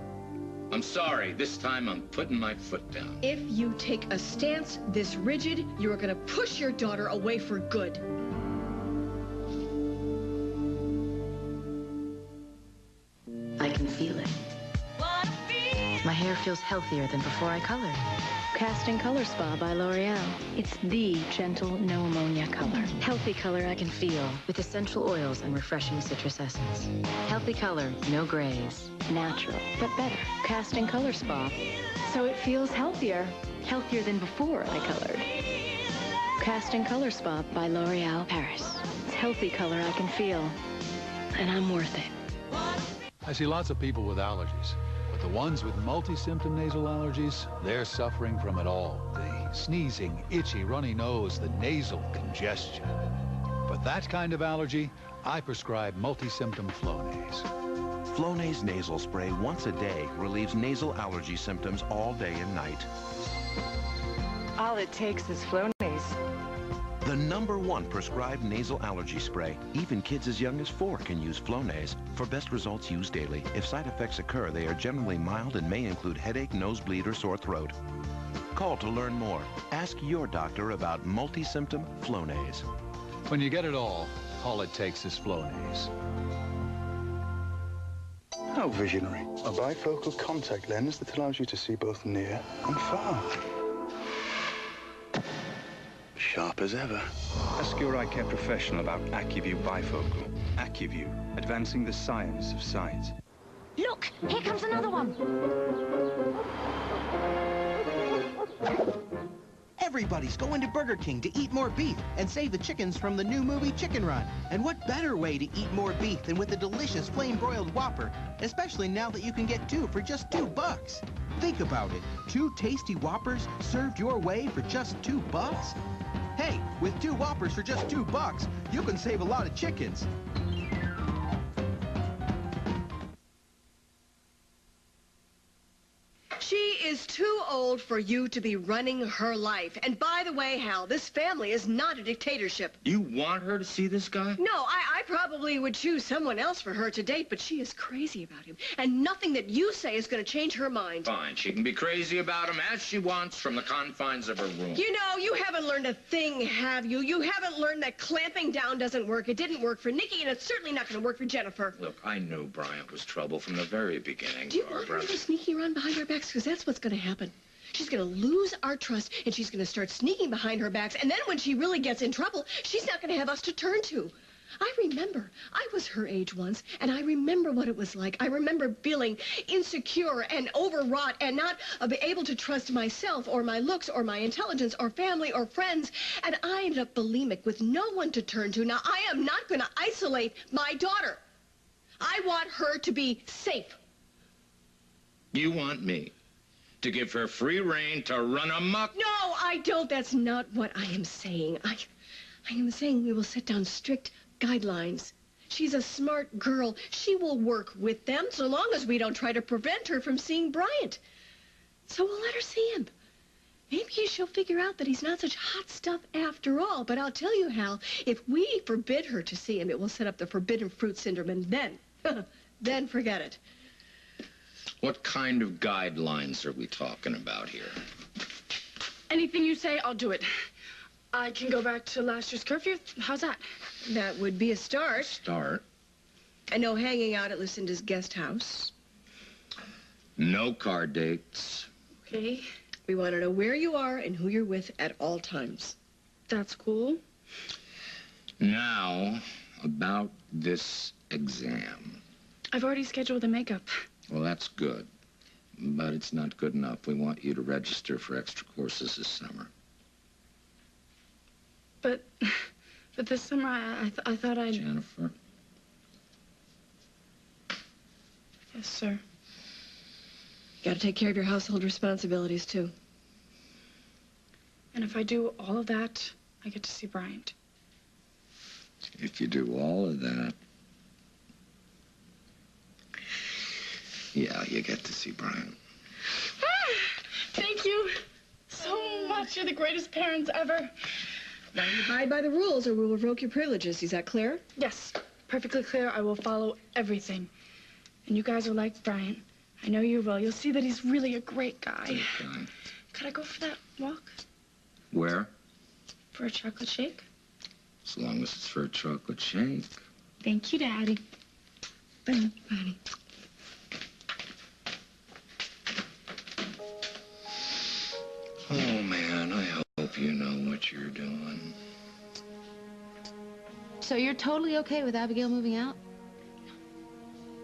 I'm sorry. This time I'm putting my foot down. If you take a stance this rigid, you're going to push your daughter away for good. I can feel it. My hair feels healthier than before I colored. Casting Color Spa by L'Oreal. It's the gentle, no ammonia color. Healthy color I can feel with essential oils and refreshing citrus essence. Healthy color, no grays. Natural, but better. Casting Color Spa. So it feels healthier. Healthier than before I colored. Casting Color Spa by L'Oreal Paris. It's healthy color I can feel. And I'm worth it. I see lots of people with allergies. But the ones with multi-symptom nasal allergies, they're suffering from it all. The sneezing, itchy, runny nose, the nasal congestion. For that kind of allergy, I prescribe multi-symptom Flonase. Flonase nasal spray once a day relieves nasal allergy symptoms all day and night. All it takes is Flonase. The #1 prescribed nasal allergy spray. Even kids as young as 4 can use Flonase. For best results, use daily. If side effects occur, they are generally mild and may include headache, nosebleed, or sore throat. Call to learn more. Ask your doctor about multi-symptom Flonase. When you get it all it takes is Flonase. How visionary. A bifocal contact lens that allows you to see both near and far. Sharp as ever. Ask your eye care professional about AccuView bifocal. AccuView, advancing the science of sight. Look, here comes another one. Everybody's going to Burger King to eat more beef and save the chickens from the new movie Chicken Run. And what better way to eat more beef than with a delicious flame-broiled Whopper, especially now that you can get 2 for just $2. Think about it. 2 tasty Whoppers served your way for just $2? Hey, with 2 Whoppers for just $2, you can save a lot of chickens. She is too old for you to be running her life. And by the way, Hal, this family is not a dictatorship. You want her to see this guy? No, I probably would choose someone else for her to date, but she is crazy about him. And nothing that you say is going to change her mind. Fine, she can be crazy about him as she wants from the confines of her room. You know, you haven't learned a thing, have you? You haven't learned that clamping down doesn't work. It didn't work for Nikki, and it's certainly not going to work for Jennifer. Look, I knew Bryant was trouble from the very beginning, Do you want her to go sneaking around behind our backs? Because that's what's going to happen. She's going to lose our trust, and she's going to start sneaking behind her backs. And then when she really gets in trouble, she's not going to have us to turn to. I remember. I was her age once, and I remember what it was like. I remember feeling insecure and overwrought and not able to trust myself or my looks or my intelligence or family or friends. And I ended up bulimic with no one to turn to. Now, I am not going to isolate my daughter. I want her to be safe. You want me to give her free rein to run amok? No, I don't. That's not what I am saying. I am saying we will set down strict guidelines. She's a smart girl. She will work with them so long as we don't try to prevent her from seeing Bryant. So we'll let her see him. Maybe she'll figure out that he's not such hot stuff after all. But I'll tell you, Hal, if we forbid her to see him, it will set up the forbidden fruit syndrome, and then forget it. What kind of guidelines are we talking about here? Anything you say, I'll do it. I can go back to last year's curfew. How's that? That would be a start. Start? And no hanging out at Lucinda's guest house. No car dates. Okay. We want to know where you are and who you're with at all times. That's cool. Now, about this exam. I've already scheduled the makeup. Well, that's good. But it's not good enough. We want you to register for extra courses this summer. But this summer, I thought I'd... Jennifer? Yes, sir. You got to take care of your household responsibilities, too. And if I do all of that, I get to see Bryant. If you do all of that, yeah, you get to see Brian. Thank you so much. You're the greatest parents ever. Now you abide by the rules or we'll revoke your privileges. Is that clear? Yes, perfectly clear. I will follow everything. And you guys are like Bryant. I know you will. You'll see that he's really a great guy. Okay. Could I go for that walk? Where? For a chocolate shake? As long as it's for a chocolate shake. Thank you, Daddy. Bye, Bonnie. Oh, man, I hope you know what you're doing. So you're totally okay with Abigail moving out?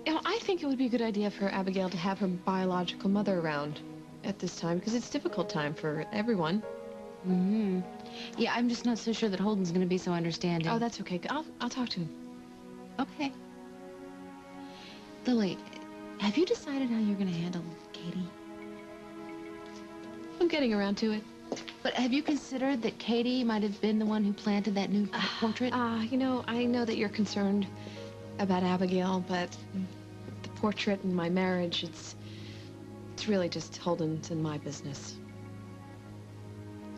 You know, I think it would be a good idea for Abigail to have her biological mother around at this time, because it's a difficult time for everyone. Mm-hmm. Yeah, I'm just not so sure that Holden's going to be so understanding. Oh, that's okay. I'll talk to him. Okay. Lily, have you decided how you're going to handle Katie? I'm getting around to it. But have you considered that Katie might have been the one who planted that new portrait? You know, I know that you're concerned about Abigail, but the portrait and my marriage, it's really just Holden's and my business.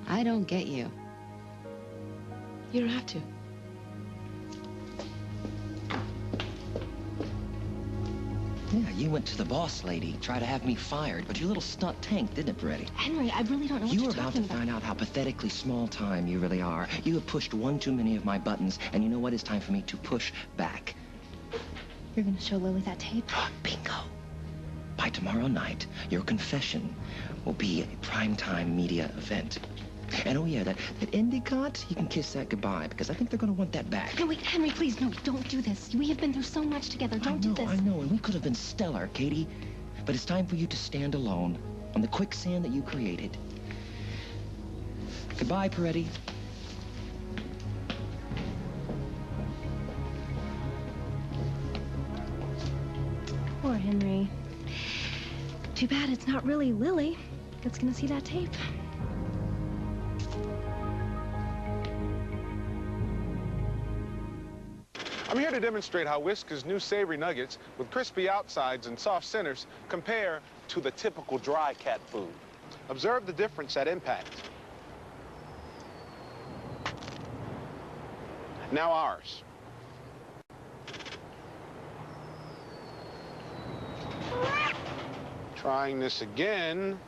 I don't get you. You don't have to. Yeah, you went to the boss lady, tried to have me fired, but your little stunt tanked, didn't it, Peretti? Henry, I really don't know what You you're were about talking to find out how pathetically small time you really are. You have pushed one too many of my buttons, and you know what? It's time for me to push back. You're going to show Lily that tape? Bingo. By tomorrow night, your confession will be a primetime media event. And oh yeah, that Endicott, you can kiss that goodbye, because I think they're going to want that back. No, wait, Henry, please, no, don't do this. We have been through so much together. Don't do this. I know, and we could have been stellar, Katie. But it's time for you to stand alone on the quicksand that you created. Goodbye, Peretti. Poor Henry. Too bad it's not really Lily that's going to see that tape. I'm here to demonstrate how Whiskas' new savory nuggets with crispy outsides and soft centers compare to the typical dry cat food. Observe the difference at impact. Now ours. Trying this again.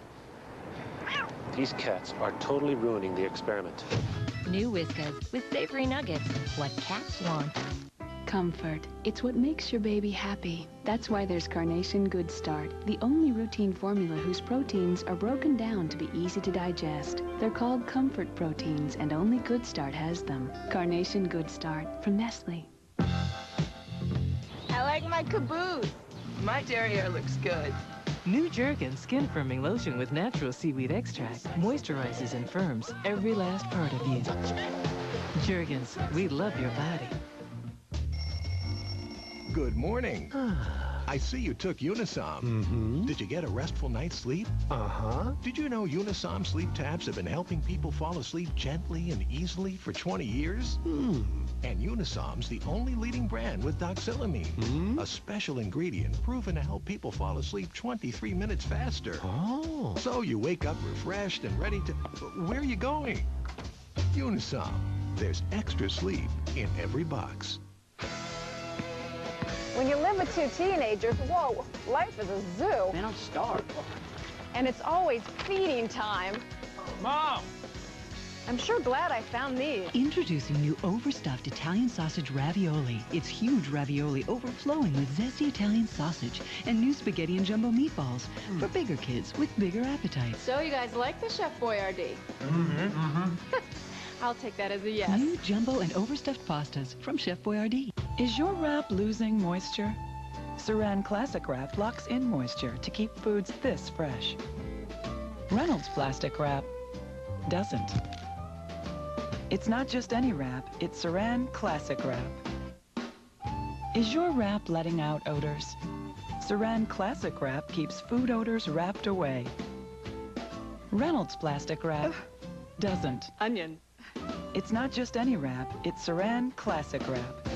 These cats are totally ruining the experiment. New Whiskas with savory nuggets. What cats want. Comfort. It's what makes your baby happy. That's why there's Carnation Good Start, the only routine formula whose proteins are broken down to be easy to digest. They're called comfort proteins, and only Good Start has them. Carnation Good Start from Nestle. I like my caboose. My derriere looks good. New Jergens Skin Firming Lotion with natural seaweed extract moisturizes and firms every last part of you. Jergens, we love your body. Good morning. I see you took Unisom. Mm-hmm. Did you get a restful night's sleep? Uh-huh. Did you know Unisom sleep tabs have been helping people fall asleep gently and easily for 20 years? And Unisom's the only leading brand with doxylamine, a special ingredient proven to help people fall asleep 23 minutes faster. Oh. So you wake up refreshed and ready to... Where are you going? Unisom. There's extra sleep in every box. When you live with two teenagers, whoa, life is a zoo. They don't starve. And it's always feeding time. Mom! I'm sure glad I found these. Introducing new overstuffed Italian sausage ravioli. It's huge ravioli overflowing with zesty Italian sausage and new spaghetti and jumbo meatballs for bigger kids with bigger appetites. So you guys like the Chef Boyardee? I'll take that as a yes. New jumbo and overstuffed pastas from Chef Boyardee. Is your wrap losing moisture? Saran Classic Wrap locks in moisture to keep foods this fresh. Reynolds Plastic Wrap doesn't. It's not just any wrap, it's Saran Classic Wrap. Is your wrap letting out odors? Saran Classic Wrap keeps food odors wrapped away. Reynolds Plastic Wrap doesn't. Onion. It's not just any wrap, it's Saran Classic Wrap.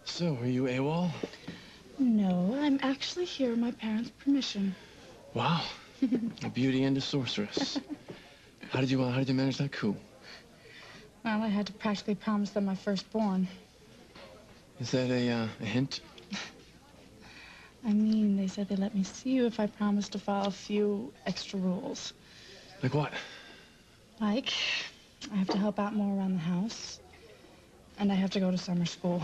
So, are you AWOL? No, I'm actually here with my parents' permission. Wow. A beauty and a sorceress. How did you manage that coup? Well, I had to practically promise them my firstborn. Is that a hint? I mean, they said they'd let me see you if I promised to follow a few extra rules. Like what? Like, I have to help out more around the house, and I have to go to summer school.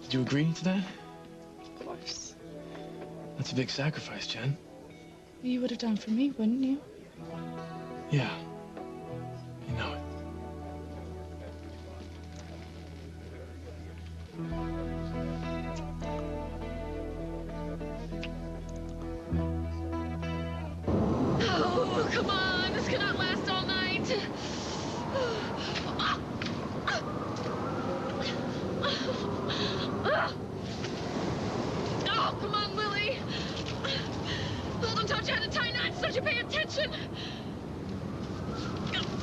Did you agree to that? Of course. That's a big sacrifice, Jen. You would have done for me, wouldn't you? Yeah. You know it. Oh, come on. This cannot last all night. Oh, come on, Lily. Hold on, taught you how to tie knots. Don't you pay attention?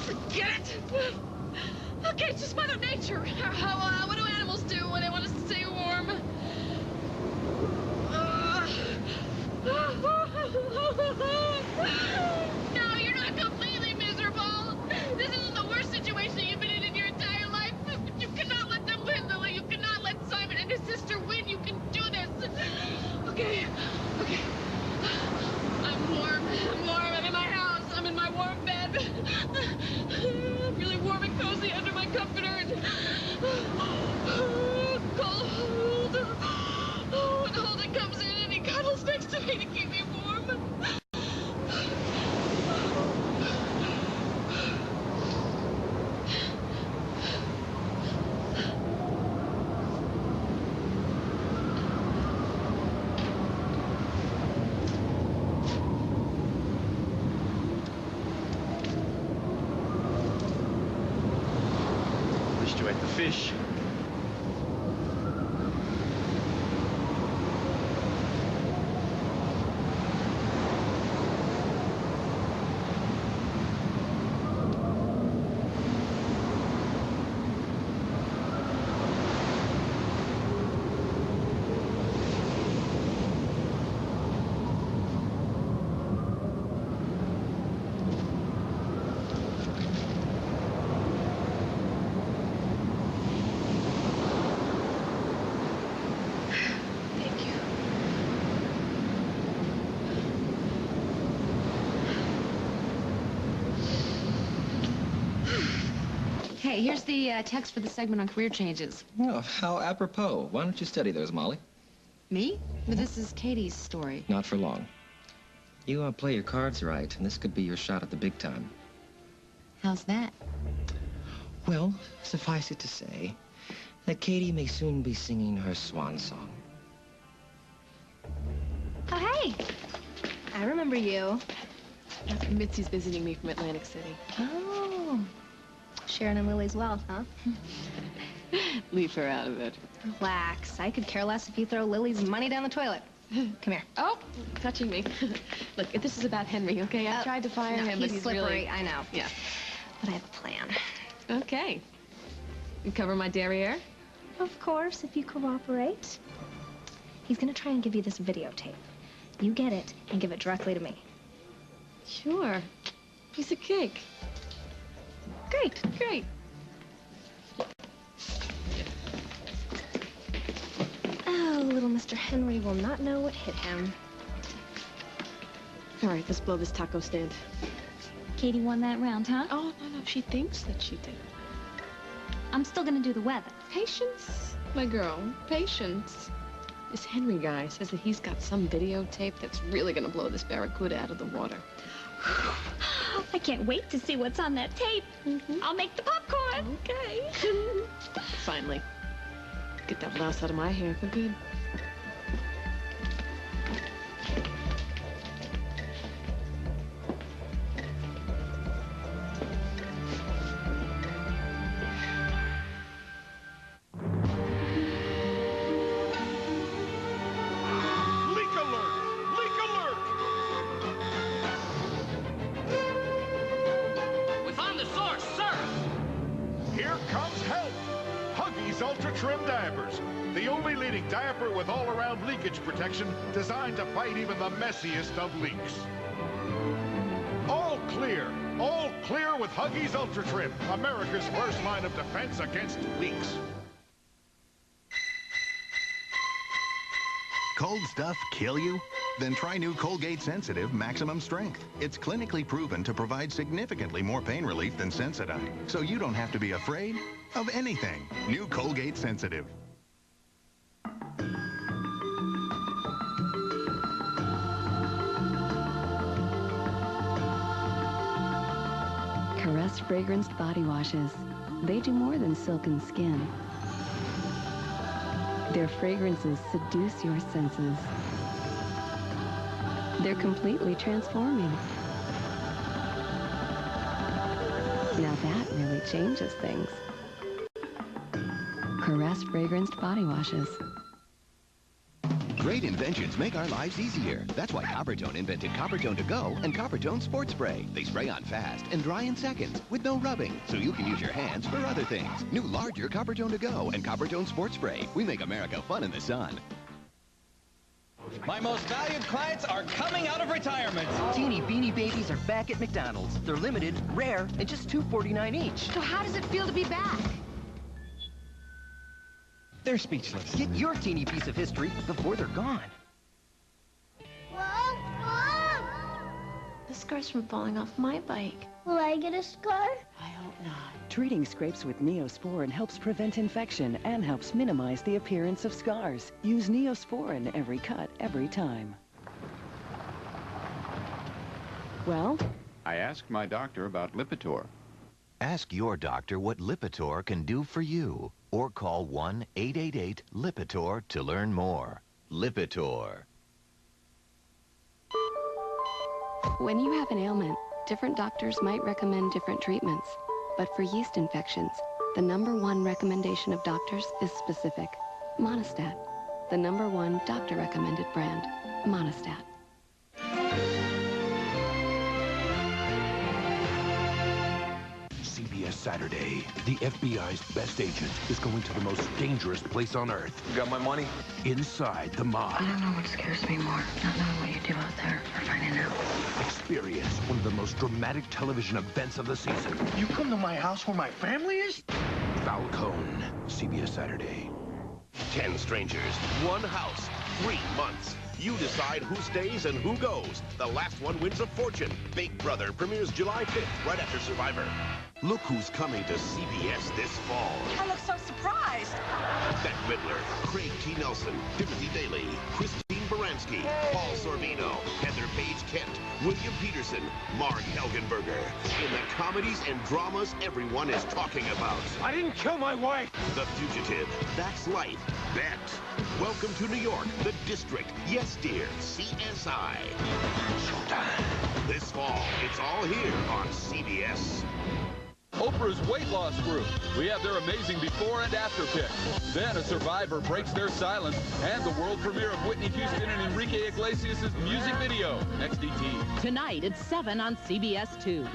Forget it. Okay, it's just Mother Nature. What do animals do when they want to stay warm? No, you're not completely miserable. This isn't the worst situation you've been in your entire life. You cannot let them win, Lily. You cannot let Simon and his sister win. You can do this. Okay. I'm warm. I'm in my house. I'm in my warm bed. I'm really warm and cozy under my comforter. And cold. When Holden comes in and he cuddles next to me to keep me warm. At least you ate the fish. Hey, here's the text for the segment on career changes. Well, how apropos. Why don't you study those, Molly? Me? But this is Katie's story. Not for long. You play your cards right, and this could be your shot at the big time. How's that? Well, suffice it to say that Katie may soon be singing her swan song. Oh, hey. I remember you. Mitzi's visiting me from Atlantic City. Oh. Sharon and Lily's wealth, huh? Leave her out of it. Relax. I could care less if you throw Lily's money down the toilet. Come here. Oh, touching me. Look, this is about Henry, okay? I tried to fire him, but he's slippery. really... I know. Yeah. But I have a plan. Okay. You cover my derriere? Of course, if you cooperate. He's gonna try and give you this videotape. You get it and give it directly to me. Sure. Piece of cake. Great. Oh, little Mr. Henry will not know what hit him. All right, let's blow this taco stand. Katie won that round, huh? Oh, no, she thinks that she did. I'm still gonna do the weather. Patience, my girl, patience. This Henry guy says that he's got some videotape that's really gonna blow this barracuda out of the water. I can't wait to see what's on that tape. I'll make the popcorn. Okay. Finally. Get that blouse out of my hair for good. The only leading diaper with all-around leakage protection designed to fight even the messiest of leaks. All clear with Huggies Ultra Trim, America's first line of defense against leaks. Cold stuff kill you? Then try new Colgate Sensitive Maximum Strength. It's clinically proven to provide significantly more pain relief than Sensodyne, so you don't have to be afraid of anything. New Colgate Sensitive. Caress fragranced body washes. They do more than silken skin. Their fragrances seduce your senses. They're completely transforming. Now that really changes things. Caress fragranced body washes. Great inventions make our lives easier. That's why Coppertone invented Coppertone to Go and Coppertone Sport Spray. They spray on fast and dry in seconds with no rubbing, so you can use your hands for other things. New larger Coppertone to Go and Coppertone Sport Spray. We make America fun in the sun. My most valued clients are coming out of retirement. Teeny Beanie Babies are back at McDonald's. They're limited, rare, and just $2.49 each. So how does it feel to be back? They're speechless. Get your teeny piece of history before they're gone. The scar's from falling off my bike. Will I get a scar? I hope not. Treating scrapes with NEOSPORIN helps prevent infection and helps minimize the appearance of scars. Use NEOSPORIN every cut, every time. Well? I asked my doctor about Lipitor. Ask your doctor what Lipitor can do for you, or call 1-888-LIPITOR to learn more. Lipitor. When you have an ailment, different doctors might recommend different treatments. But for yeast infections, the #1 recommendation of doctors is specific. Monistat, the #1 doctor-recommended brand. Monistat. CBS Saturday. The FBI's best agent is going to the most dangerous place on earth. You got my money? Inside the mob. I don't know what scares me more, not knowing what you do out there or finding out. Experience one of the most dramatic television events of the season. You come to my house where my family is? Falcone. CBS Saturday. 10 strangers, 1 house, 3 months. You decide who stays and who goes. The last one wins a fortune. Big Brother premieres July 5th, right after Survivor. Look who's coming to CBS this fall. I look so surprised. Bette Midler, Craig T. Nelson, Timothy Daly, Christine Baranski, Paul Sorvino, Heather Page Kent, William Peterson, Mark Helgenberger. In the comedies and dramas everyone is talking about. I didn't kill my wife. The Fugitive, That's Life, Bet. Welcome to New York, The District, Yes Dear, CSI. Showtime. This fall, it's all here on CBS. Oprah's Weight Loss Group. We have their amazing before and after pic. Then a survivor breaks their silence, and the world premiere of Whitney Houston and Enrique Iglesias' music video. Next ET. Tonight at 7 on CBS 2.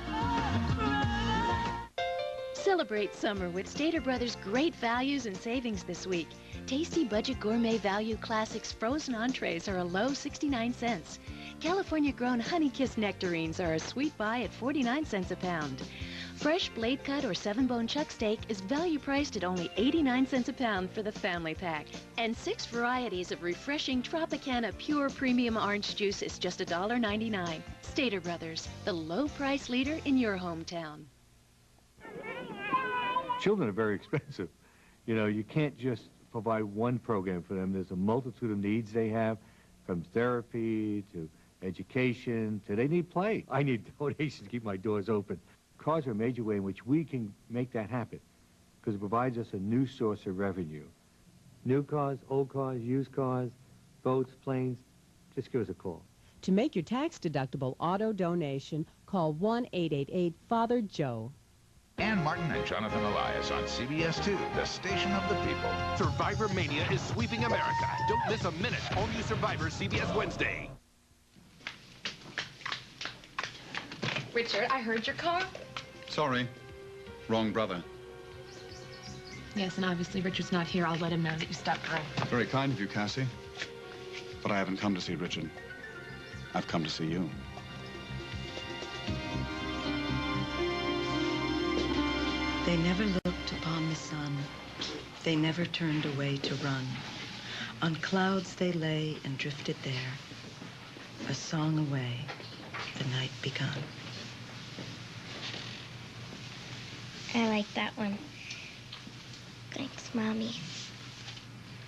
Celebrate summer with Stater Brothers' great values and savings this week. Tasty budget gourmet value classics frozen entrees are a low 69 cents. California-grown Honey Kiss nectarines are a sweet buy at 49 cents a pound. Fresh blade cut or 7-bone chuck steak is value priced at only 89 cents a pound for the family pack. And 6 varieties of refreshing Tropicana Pure Premium Orange Juice is just $1.99. Stater Brothers, the low price leader in your hometown. Children are very expensive. You know, you can't just provide one program for them. There's a multitude of needs they have, from therapy to education to they need play. I need donations to keep my doors open. Cars are a major way in which we can make that happen because it provides us a new source of revenue. New cars, old cars, used cars, boats, planes, just give us a call. To make your tax-deductible auto donation, call 1-888-FATHER-JOE. Ann Martin and Jonathan Elias on CBS 2, the station of the people. Survivor Mania is sweeping America. Don't miss a minute. All new Survivor, CBS Wednesday. Richard, I heard your car. Sorry. Wrong brother. Yes, and obviously Richard's not here. I'll let him know that you stopped by. Very kind of you, Cassie. But I haven't come to see Richard. I've come to see you. They never looked upon the sun. They never turned away to run. On clouds they lay and drifted there. A song away, the night begun. I like that one. Thanks, Mommy.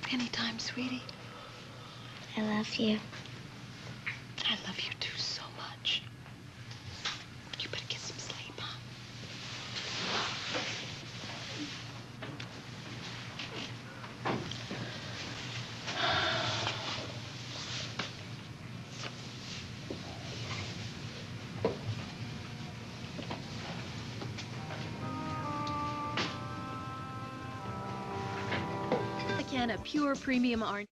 Anytime, sweetie. I love you. I love you too so much. You better get some sleep, huh? Tropicana Pure Premium Orange.